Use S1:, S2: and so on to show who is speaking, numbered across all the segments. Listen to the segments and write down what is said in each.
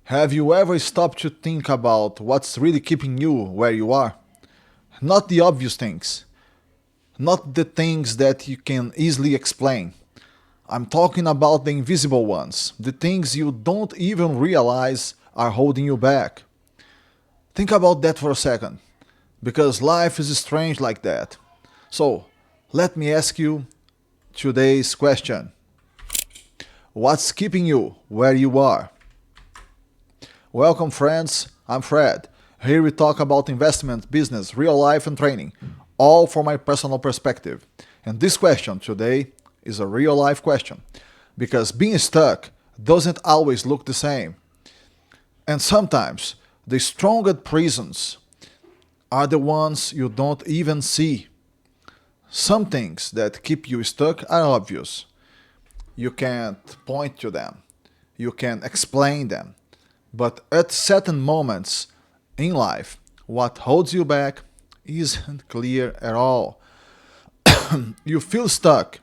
S1: Have you ever stopped to think about what's really keeping you where you are? Not the obvious things, not the things that you can easily explain. I'm talking about the invisible ones, the things you don't even realize are holding you back. Think about that for a second, because life is strange like that. So, let me ask you today's question. What's keeping you where you are? Welcome, friends. I'm Fred. Here we talk about investment, business, real life, and training, all from my personal perspective. And this question today is a real life question because being stuck doesn't always look the same. And sometimes the strongest prisons are the ones you don't even see. Some things that keep you stuck are obvious. You can't point to them, you can explain them. But at certain moments in life, what holds you back isn't clear at all. You feel stuck,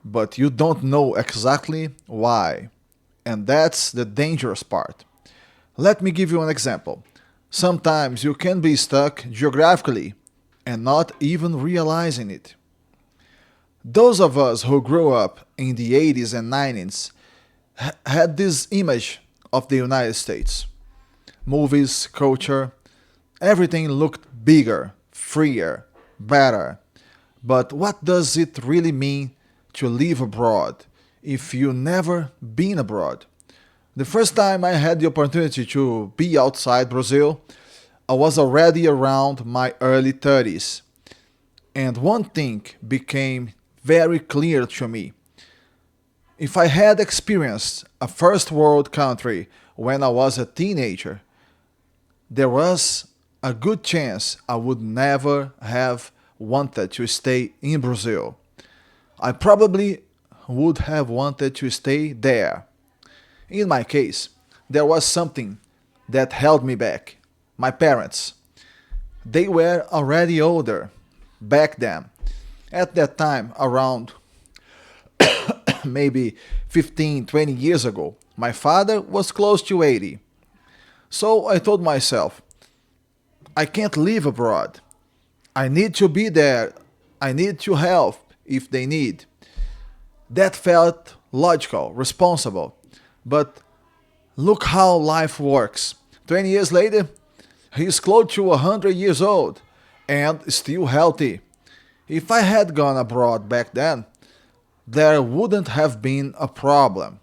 S1: but you don't know exactly why. And that's the dangerous part. Let me give you an example. Sometimes you can be stuck geographically and not even realizing it. Those of us who grew up in the 80s and 90s had this image of the United States. Movies, culture, everything looked bigger, freer, better. But what does it really mean to live abroad if you never been abroad? The first time I had the opportunity to be outside Brazil, I was already around my early 30s. And one thing became very clear to me. If I had experienced a first world country when I was a teenager, there was a good chance I would never have wanted to stay in Brazil. I probably would have wanted to stay there. In my case, there was something that held me back. My parents. They were already older back then. At that time, around maybe 15, 20 years ago, my father was close to 80. So I told myself, I can't live abroad. I need to be there. I need to help if they need. That felt logical, responsible. But look how life works. 20 years later, he's close to 100 years old and still healthy. If I had gone abroad back then, there wouldn't have been a problem.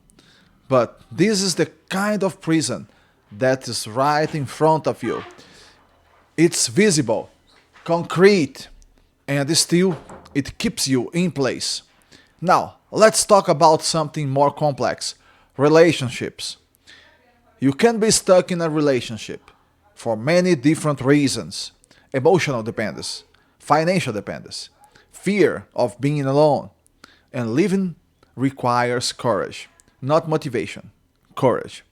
S1: But this is the kind of prison that is right in front of you. It's visible, concrete, and still it keeps you in place. Now, let's talk about something more complex relationships. You can be stuck in a relationship for many different reasons emotional dependence, financial dependence, fear of being alone, and living requires courage, not motivation, courage.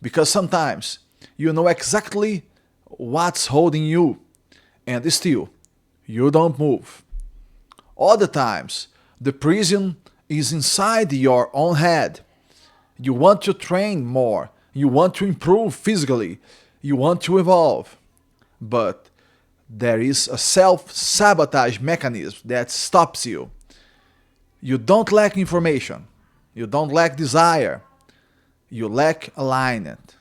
S1: Because sometimes you know exactly what's holding you, and still you don't move. Other times, the prison is inside your own head. You want to train more, you want to improve physically, you want to evolve. But there is a self sabotage mechanism that stops you. You don't lack information, you don't lack desire, you lack alignment.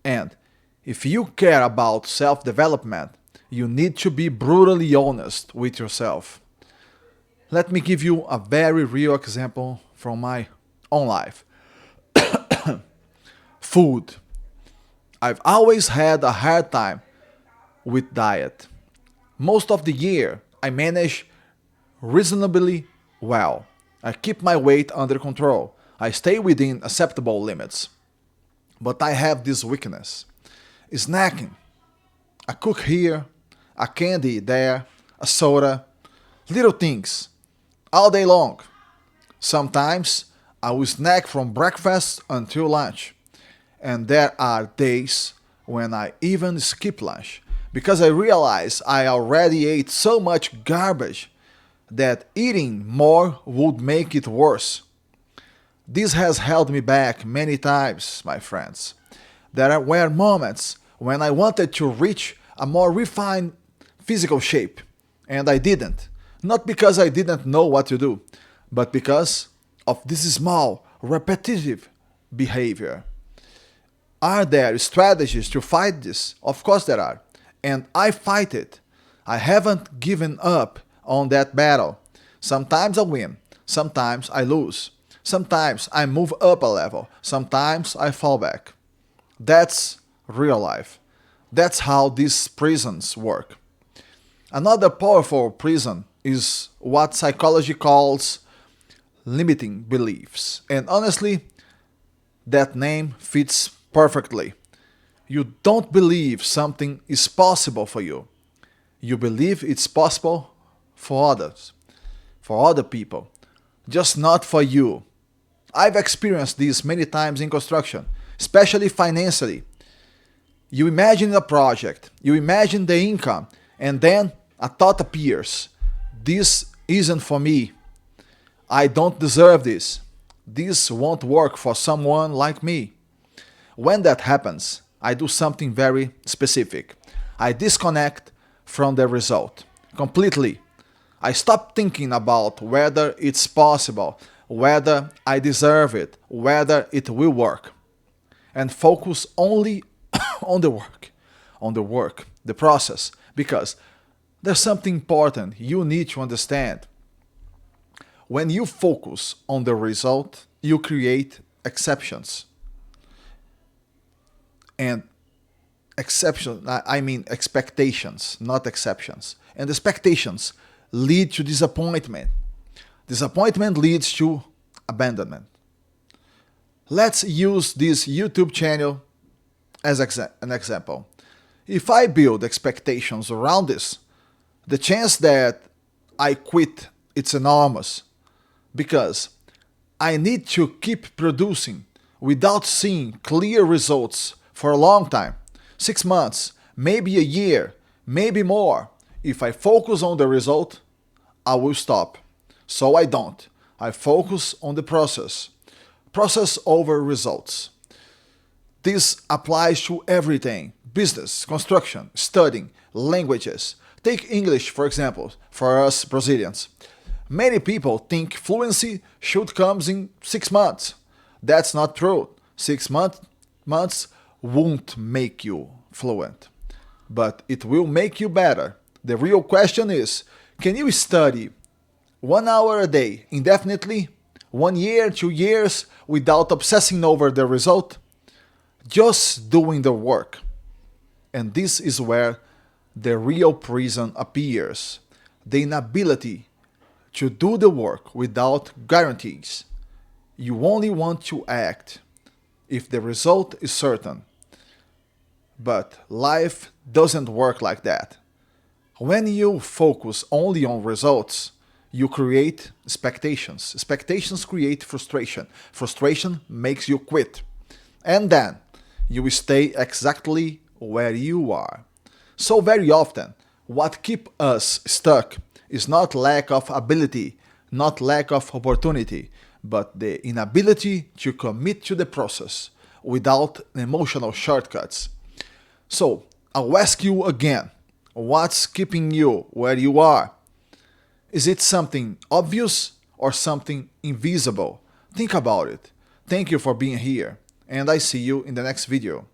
S1: And if you care about self development, you need to be brutally honest with yourself. Let me give you a very real example from my own life. Food. I've always had a hard time with diet. Most of the year, I manage reasonably well. I keep my weight under control. I stay within acceptable limits. But I have this weakness snacking. A cook here, a candy there, a soda, little things, all day long. Sometimes I will snack from breakfast until lunch. And there are days when I even skip lunch because I realize I already ate so much garbage that eating more would make it worse. This has held me back many times, my friends. Were moments when I wanted to reach a more refined physical shape, and I didn't. Not because I didn't know what to do, but because of this small, repetitive behavior. Are there strategies to fight this? Of course there are. And I fight it. I haven't given up on that battle. Sometimes I win, sometimes I lose. Sometimes I move up a level, sometimes I fall back. That's real life. That's how these prisons work. Another powerful prison is what psychology calls limiting beliefs. And honestly, that name fits perfectly. You don't believe something is possible for you. You believe it's possible for others, for other people, just not for you. I've experienced this many times in construction, especially financially. You imagine a project, you imagine the income, and then a thought appears. This isn't for me. I don't deserve this. This won't work for someone like me. When that happens, I do something very specific. I disconnect from the result completely. I stop thinking about whether it's possible, whether I deserve it, whether it will work, and focus only on the work, the process, because there's something important you need to understand. When you focus on the result, you create exceptions. And I mean expectations, not exceptions. And expectations lead to disappointment. Disappointment leads to abandonment. Let's use this YouTube channel as an example. If I build expectations around this, the chance that I quit it's enormous because I need to keep producing without seeing clear results for a long time. 6 months, maybe a year, maybe more. If I focus on the result, I will stop. So I don't. I focus on the process. Process over results. This applies to everything: business, construction, studying, languages. Take English, for example, for us Brazilians. Many people think fluency should come in 6 months. That's not true. 6 months won't make you fluent, but it will make you better. The real question is, can you study 1 hour a day indefinitely, 1 year, 2 years, without obsessing over the result? Just doing the work. And this is where the real prison appears: the inability to do the work without guarantees. You only want to act if the result is certain. But life doesn't work like that. When you focus only on results, you create expectations. Expectations create frustration. Frustration makes you quit. And then you stay exactly where you are. So very often, what keeps us stuck is not lack of ability, not lack of opportunity, but the inability to commit to the process without emotional shortcuts. So, I'll ask you again, what's keeping you where you are? Is it something obvious or something invisible? Think about it. Thank you for being here, and I see you in the next video.